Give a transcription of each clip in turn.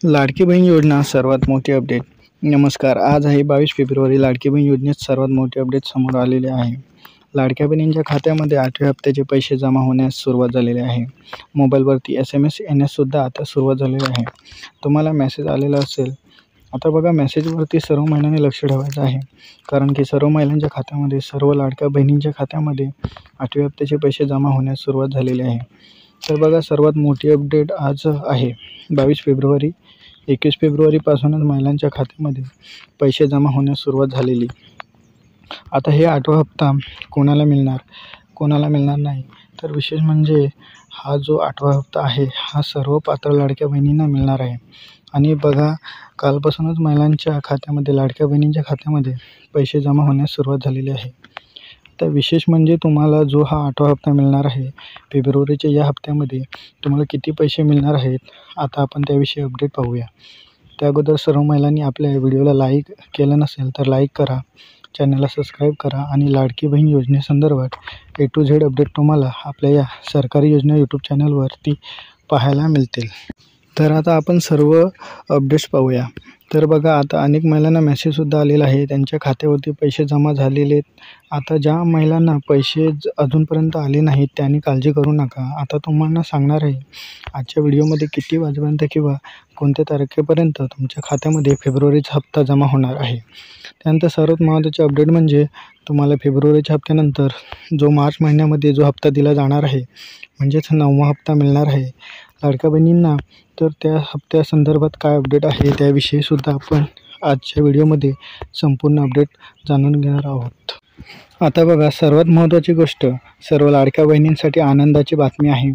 लाडकी बहीण योजना सर्वात मोठी अपडेट. नमस्कार, आज आहे 22 फेब्रुवारी. लाडकी बहीण योजनेत सर्वात मोठे अपडेट समोर आलेले आहे. लाडक्या बहिणींच्या खात्यामध्ये 8व्या हप्त्याचे पैसे जमा होण्यास सुरुवात झालेली आहे. मोबाईलवरती SMS येण्याससुद्धा आता सुरुवात झालेली आहे. तुम्हाला मेसेज आलेला असेल. आता बघा, मेसेजवरती सर्व महिलांनी लक्ष ठेवायचं आहे, कारण की सर्व महिलांच्या खात्यामध्ये, सर्व लाडक्या बहिणींच्या खात्यामध्ये 8व्या हप्त्याचे पैसे जमा होण्यास सुरुवात झालेली आहे. तर बघा, सर्वात मोठी अपडेट आज आहे 22 फेब्रुवारी. 21 फेब्रुवारीपासूनच महिलांच्या खात्यामध्ये पैसे जमा होण्यास सुरुवात झालेली. आता हे 8वा हप्ता कोणाला मिळणार, कोणाला मिळणार नाही. तर विशेष म्हणजे हा जो 8वा हप्ता आहे, हा सर्व पात्र लाडक्या बहिणींना मिळणार आहे. आणि बघा, कालपासूनच महिलांच्या खात्यामध्ये, लाडक्या बहिणींच्या खात्यामध्ये पैसे जमा होण्यास सुरुवात झालेली आहे. तर विशेष म्हणजे तुम्हाला जो हा 8वा हप्ता मिळणार आहे, फेब्रुवारीच्या या हप्त्यामध्ये तुम्हाला किती पैसे मिळणार आहेत, आता आपण त्याविषयी अपडेट पाहूया. त्या अगोदर सर्व महिलांनी आपल्या व्हिडिओला लाईक केलं नसेल तर लाईक करा, चॅनलला सबस्क्राईब करा आणि लाडकी बहीण योजनेसंदर्भात A to Z अपडेट तुम्हाला आपल्या या सरकारी योजना यूट्यूब चॅनलवरती पाहायला मिळतील. तर आता आपण सर्व अपडेट्स पाहूया. तर बघा, आता अनेक महिलांना मेसेजसुद्धा आलेला आहे, त्यांच्या खात्यावरती पैसे जमा झालेले आहेत. आता ज्या महिलांना पैसे अजूनपर्यंत आले नाहीत त्यांनी काळजी करू नका. आता तुम्हाला सांगणार आहे आजच्या व्हिडिओमध्ये किती वाजेपर्यंत किंवा कोणत्या तारखेपर्यंत तुमच्या खात्यामध्ये फेब्रुवारीचा हप्ता जमा होणार आहे. त्यानंतर सर्वात महत्त्वाचे अपडेट म्हणजे तुम्हाला फेब्रुवारीच्या हप्त्यानंतर जो मार्च महिन्यामध्ये जो हप्ता दिला जाणार आहे, म्हणजेच 9वा हप्ता मिळणार आहे लाडक्या बहिणींना. तर त्या हप्त्यासंदर्भात काय अपडेट आहे त्याविषयीसुद्धा आपण आजच्या व्हिडिओमध्ये संपूर्ण अपडेट जाणून घेणार आहोत. आता बघा, सर्वात महत्त्वाची गोष्ट सर्व लाडक्या बहिणींसाठी आनंदाची बातमी आहे,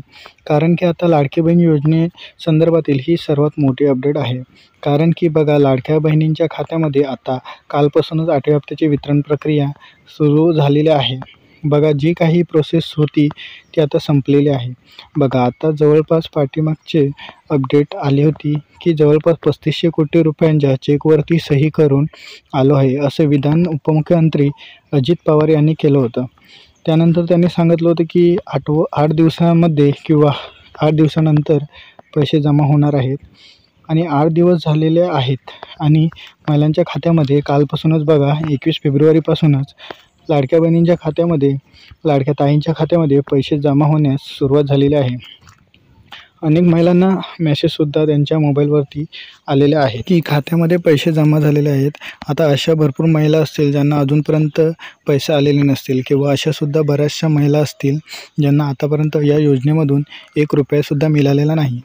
कारण की आता लाडकी बहीण योजनेसंदर्भातील ही सर्वात मोठी अपडेट आहे. कारण की बघा, लाडक्या बहिणींच्या खात्यामध्ये आता कालपासूनच 8व्या हप्त्याची वितरण प्रक्रिया सुरू झालेली आहे. बघा, जी काही प्रोसेस होती ती आता संपलेली आहे. बघा, आता जवळपास पाठीमागचे अपडेट आली होती की जवळपास 3500 कोटी रुपयांच्या चेकवरती सही करून आलो आहे, असं विधान उपमुख्यमंत्री अजित पवार यांनी केलं होतं. त्यानंतर त्यांनी सांगितलं होतं की 8 दिवसामध्ये किंवा 8 दिवसानंतर पैसे जमा होणार आहेत. आणि 8 दिवस झालेले आहेत आणि महिलांच्या खात्यामध्ये कालपासूनच बघा, 21 फेब्रुवारीपासूनच लाडक्या बहिणींच्या खात्यामध्ये, लाडक्या ताईंच्या खात्यामध्ये पैसे जमा होण्यास सुरुवात झालेली आहे. अनेक महिलांना मेसेजसुद्धा त्यांच्या मोबाईलवरती आलेले आहेत की खात्यामध्ये पैसे जमा झालेले आहेत. आता अशा भरपूर महिला असतील ज्यांना अजूनपर्यंत पैसे आलेले नसतील, किंवा अशासुद्धा बऱ्याचशा महिला असतील ज्यांना आतापर्यंत या योजनेमधून 1 रुपयासुद्धा मिळालेला नाही,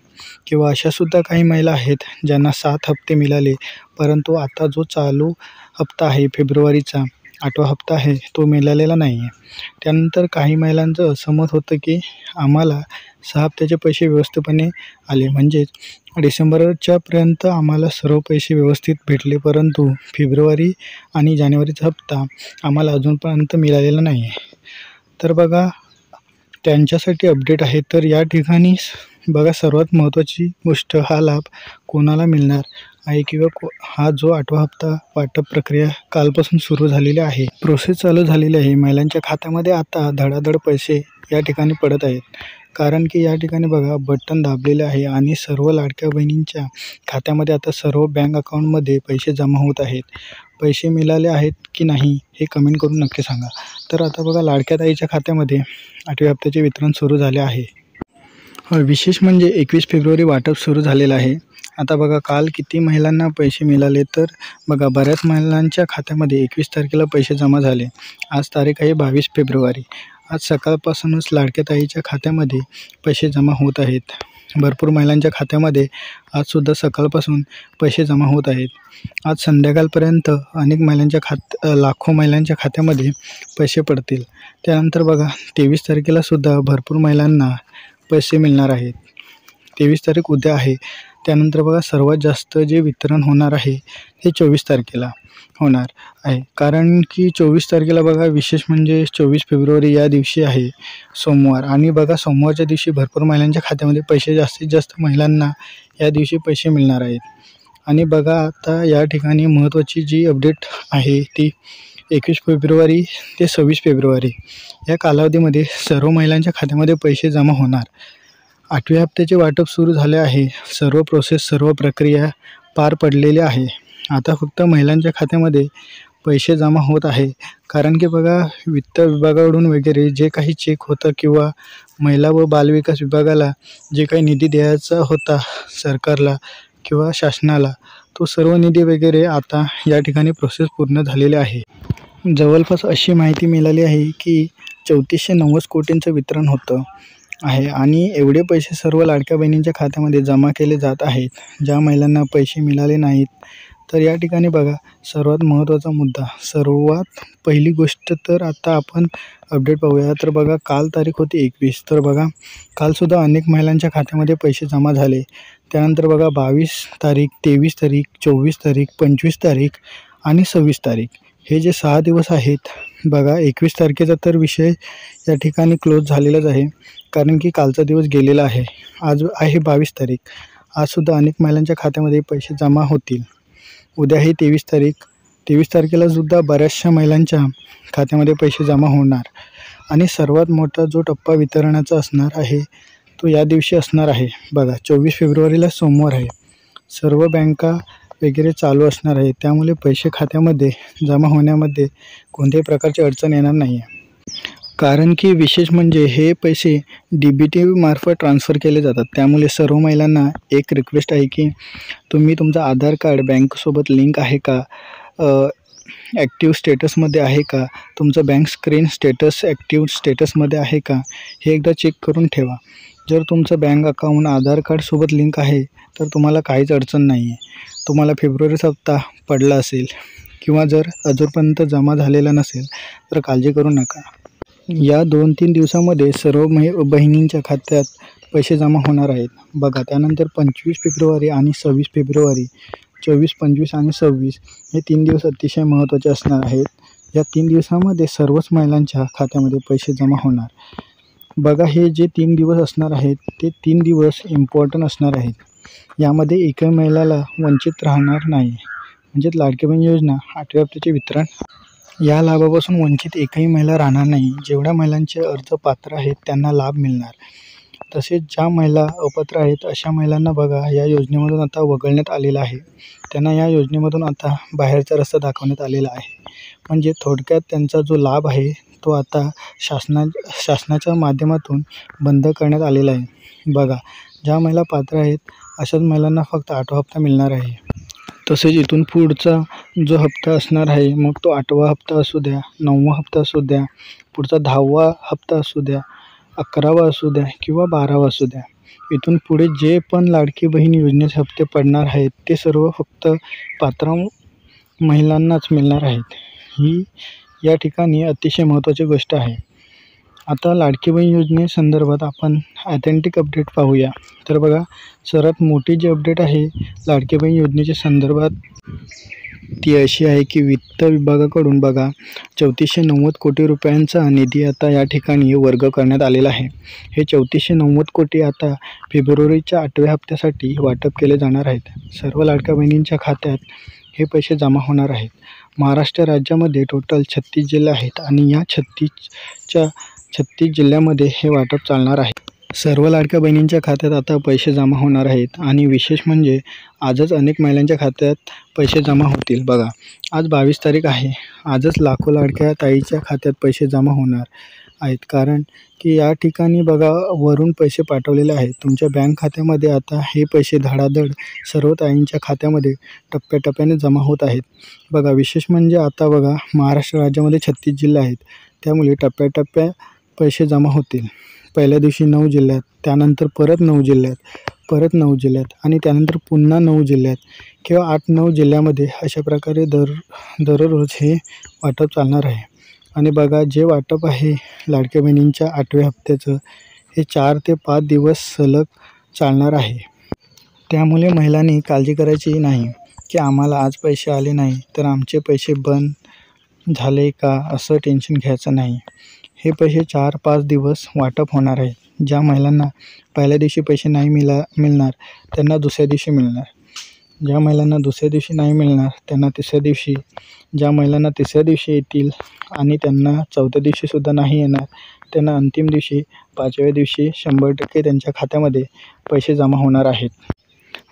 किंवा अशासुद्धा काही महिला आहेत ज्यांना 7 हप्ते मिळाले, परंतु आता जो चालू हप्ता आहे फेब्रुवारीचा 8वा हप्ता आहे तो मिळालेला नाही आहे. त्यानंतर काही महिलांचं असं मत होतं की आम्हाला 6 हप्त्याचे पैसे व्यवस्थितपणे आले, म्हणजेच डिसेंबरच्यापर्यंत आम्हाला सर्व पैसे व्यवस्थित भेटले, परंतु फेब्रुवारी आणि जानेवारीचा हप्ता आम्हाला अजूनपर्यंत मिळालेला नाही आहे. तर बघा, त्यांच्यासाठी अपडेट आहे. तर या ठिकाणी बघा, सर्वात महत्त्वाची गोष्ट, हा लाभ कोणाला मिळणार आहे किंवा हा जो 8वा हप्ता वाटप प्रक्रिया कालपासून सुरू झालेली आहे, प्रोसेस चालू झालेली आहे. महिलांच्या खात्यामध्ये आता धडाधड पैसे या ठिकाणी पडत आहेत, कारण की या ठिकाणी बघा, बटन दाबलेले आहे आणि सर्व लाडक्या बहिणींच्या खात्यामध्ये आता सर्व बँक अकाउंटमध्ये पैसे जमा होत आहेत. पैसे मिळाले आहेत की नाही हे कमेंट करून नक्की सांगा. तर आता बघा, लाडक्या ताईच्या खात्यामध्ये 8व्या हप्त्याचे वितरण सुरू झाले आहे. विशेष म्हणजे 21 फेब्रुवारी वाटप सुरू झालेलं आहे. आता बघा, काल किती महिलांना पैसे मिळाले, तर बघा, बऱ्याच महिलांच्या खात्यामध्ये 21 तारखेला पैसे जमा झाले. आज तारीख आहे 22 फेब्रुवारी. आज सकाळपासूनच लाडक्या ताईच्या खात्यामध्ये पैसे जमा होत आहेत. भरपूर महिलांच्या खात्यामध्ये आजसुद्धा सकाळपासून पैसे जमा होत आहेत. आज संध्याकाळपर्यंत अनेक महिलांच्या लाखो महिलांच्या खात्यामध्ये पैसे पडतील. त्यानंतर बघा, 23 तारखेलासुद्धा भरपूर महिलांना पैसे मिळणार आहेत. 23 तारीख उद्या आहे. त्यानंतर बघा, सर्वात जास्त जे वितरण होणार आहे ते 24 तारखेला होणार आहे, कारण की 24 तारखेला बघा, विशेष म्हणजे 24 फेब्रुवारी या दिवशी आहे सोमवार. आणि बघा, सोमवारच्या दिवशी भरपूर महिलांच्या खात्यामध्ये पैसे, जास्तीत जास्त महिलांना या दिवशी पैसे मिळणार आहेत. आणि बघा, आता या ठिकाणी महत्त्वाची जी अपडेट आहे ती 21 फेब्रुवारी ते 26 फेब्रुवारी या कालावधीमध्ये सर्व महिलांच्या खात्यामध्ये पैसे जमा होणार. 8व्या हप्त्याचे वाटप सुरू झाले आहे. सर्व प्रोसेस, सर्व प्रक्रिया पार पडलेली आहे. आता फक्त महिलांच्या खात्यामध्ये पैसे जमा होत आहे. कारण की बघा, वित्त विभागाकडून वगैरे जे काही चेक होतं किंवा महिला व बालविकास विभागाला जे काही निधी द्यायचा होता सरकारला किंवा शासनाला, तो सर्व निधी वगैरे आता या ठिकाणी प्रोसेस पूर्ण झालेली आहे. जवळपास अशी माहिती मिळाली आहे की 3490 कोटींचं वितरण होतं आहे आणि एवढे पैसे सर्व लाडक्या बहिणींच्या खात्यामध्ये जमा केले जात आहेत. ज्या महिलांना पैसे मिळाले नाहीत, तर या ठिकाणी बघा, सर्वात महत्त्वाचा मुद्दा, सर्वात पहिली गोष्ट तर आता आपण अपडेट पाहूया. तर बघा, काल तारीख होती 21. तर बघा, कालसुद्धा अनेक महिलांच्या खात्यामध्ये पैसे जमा झाले. त्यानंतर बघा 22 तारीख, 23 तारीख, 24 तारीख, 25 तारीख आणि 26 तारीख, हे जे 6 दिवस आहेत. बघा, 21 तारखेचा तर विषय या ठिकाणी क्लोज झालेलाच आहे, कारण की कालचा दिवस गेलेला आहे. आज आहे 22 तारीख. आजसुद्धा अनेक महिलांच्या खात्यामध्ये पैसे जमा होतील. उद्या आहे 23 तारीख. 23 तारखेला सुद्धा बऱ्याचशा महिलांच्या खात्यामध्ये पैसे जमा होणार आणि सर्वात मोठा जो टप्पा वितरणाचा असणार आहे, तो या दिवशी असणार आहे. बघा, 24 फेब्रुवारीला सोमवार आहे. सर्व बँका वगैरे चालू असणार आहे, त्यामुळे पैसे खात्यामध्ये जमा होण्यामध्ये कोणत्याही प्रकारची अडचण येणार नाही आहे. कारण की विशेष म्हणजे हे पैसे DBT मार्फत ट्रान्सफर केले जातात. त्यामुळे सर्व महिलांना एक रिक्वेस्ट आहे की तुम्ही तुमचं आधार कार्ड बँकसोबत लिंक आहे का, ॲक्टिव्ह स्टेटसमध्ये आहे का, तुमचं बँक स्क्रीन स्टेटस ॲक्टिव्ह स्टेटसमध्ये आहे का, हे एकदा चेक करून ठेवा. जर तुमचं बँक अकाउंट आधार कार्डसोबत लिंक आहे, तर तुम्हाला काहीच अडचण नाही आहे. तुम्हाला फेब्रुवारीचा हप्ता पडला असेल किंवा जर अजूनपर्यंत जमा झालेला नसेल, तर काळजी करू नका. या 2-3 दिवसामध्ये सर्व बहिणींच्या खात्यात पैसे जमा होणार आहेत. बघा, त्यानंतर 25 फेब्रुवारी आणि 26 फेब्रुवारी, 24, 25 आणि 26 हे 3 दिवस अतिशय महत्त्वाचे असणार आहेत. या 3 दिवसामध्ये सर्वच महिलांच्या खात्यामध्ये पैसे जमा होणार. बघा, हे जे 3 दिवस असणार आहेत, ते 3 दिवस इम्पॉर्टंट असणार आहेत. यामध्ये एकही महिलाला वंचित राहणार नाही. म्हणजेच लाडकी बहीण योजना 8व्या हप्त्याचे वितरण, या लाभापासून वंचित एकही महिला राहणार नाही. जेवढ्या महिलांचे अर्ज पात्र आहेत, त्यांना लाभ मिळणार. तसेच ज्या महिला अपात्र आहेत, अशा महिलांना बघा, या योजनेमधून आता वगळण्यात आलेलं आहे. त्यांना या योजनेमधून आता बाहेरचा रस्ता दाखवण्यात आलेला आहे. म्हणजे थोडक्यात त्यांचा जो लाभ आहे, तो आता शासनाच्या माध्यमातून बंद करण्यात आलेला आहे. बघा, ज्या महिला पात्र आहेत, अशाच महिलांना फक्त 8वा हप्ता मिळणार आहे. तसेच इथून पुढचा जो हप्ता असणार आहे, मग तो 8वा हप्ता असू द्या, 9वा हप्ता असू द्या, पुढचा 10वा हप्ता असू द्या, 11वा असू द्या किंवा 12वा असू द्या, इथून पुढे जे पण लाडकी बहीण योजनेचे हप्ते पडणार आहेत, ते सर्व फक्त पात्र महिलांनाच मिळणार आहेत. ही या ठिकाणी अतिशय महत्त्वाची गोष्ट आहे. आता लाडकी बहीण योजनेसंदर्भात आपण ऑथेंटिक अपडेट पाहूया. तर बघा, सर्वात मोठी जी अपडेट आहे लाडकी बहीण योजनेच्या संदर्भात, ती अशी आहे की वित्त विभागाकडून बघा 3490 कोटी रुपयांचा निधी आता या ठिकाणी वर्ग करण्यात आलेला आहे. हे 3490 कोटी आता फेब्रुवारीच्या 8व्या हप्त्यासाठी वाटप केले जाणार आहेत. सर्व लाडक्या बहिणींच्या खात्यात हे पैसे जमा होणार आहेत. महाराष्ट्र राज्यामध्ये टोटल 36 जिल्हे आहेत आणि या 36 जिल्ह्यामध्ये हे वाटप चालणार आहे. सर्व लाडक्या बहिणींच्या खात्यात आता पैसे जमा होणार आहेत आणि विशेष म्हणजे आजच अनेक महिलांच्या खात्यात पैसे जमा होतील. बघा, आज 22 तारीख आहे. आजच लाखो लाडक्या ताईच्या खात्यात पैसे जमा होणार आहेत. कारण की या ठिकाणी बघा, वरून पैसे पाठवलेले आहेत. तुमच्या बँक खात्यामध्ये आता हे पैसे धडाधड सर्व ताईंच्या खात्यामध्ये टप्प्याटप्प्याने जमा होत आहेत. बघा, विशेष म्हणजे आता बघा, महाराष्ट्र राज्यामध्ये 36 जिल्हे आहेत. त्यामुळे टप्प्याटप्प्यात पैसे जमा होतील. पहिल्या दिवशी 9 जिल्ह्यात, त्यानंतर परत 9 जिल्ह्यात, परत 9 जिल्ह्यात आणि त्यानंतर पुन्हा 9 जिल्ह्यात किंवा 8-9 जिल्ह्यामध्ये, अशा प्रकारे दररोज हे वाटप चालणार आहे. आणि बघा, जे वाटप आहे लाडक्या बहिणींच्या 8व्या हप्त्याचं, हे 4 ते 5 दिवस सलग चालणार आहे. त्यामुळे महिलांनी काळजी करायची नाही की आम्हाला आज पैसे आले नाही तर आमचे पैसे बंद झाले का, असं टेन्शन घ्यायचं नाही. हे पैसे 4-5 दिवस वाटप होणार आहे. ज्या महिलांना पहिल्या दिवशी पैसे नाही मिळणार, त्यांना दुसऱ्या दिवशी मिळणार. ज्या महिलांना दुसऱ्या दिवशी नाही मिळणार, त्यांना तिसऱ्या दिवशी. ज्या महिलांना तिसऱ्या दिवशी येतील आणि त्यांना चौथ्या दिवशीसुद्धा नाही येणार, त्यांना अंतिम दिवशी 5व्या दिवशी 100% त्यांच्या खात्यामध्ये पैसे जमा होणार आहेत.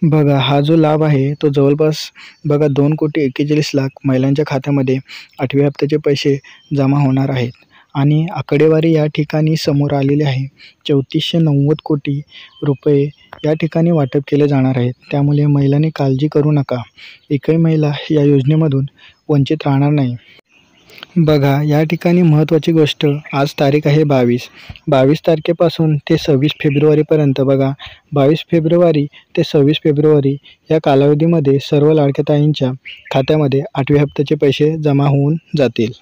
बघा, हा जो लाभ आहे तो जवळपास 2,41,00,000 महिलांच्या खात्यामध्ये 8व्या हप्त्याचे पैसे जमा होणार आहेत. आणि आकडेवारी या ठिकाणी समोर आलेली आहे. 3490 कोटी रुपये या ठिकाणी वाटप केले जाणार आहेत. त्यामुळे महिलांनी काळजी करू नका. एकही महिला या योजनेमधून वंचित राहणार नाही. बघा, या ठिकाणी महत्त्वाची गोष्ट, आज तारीख आहे 22 तारखेपासून ते 26 फेब्रुवारीपर्यंत. बघा, 22 फेब्रुवारी ते 26 फेब्रुवारी या कालावधीमध्ये सर्व लाडक्या ताईंच्या खात्यामध्ये 8व्या हप्त्याचे पैसे जमा होऊन जातील.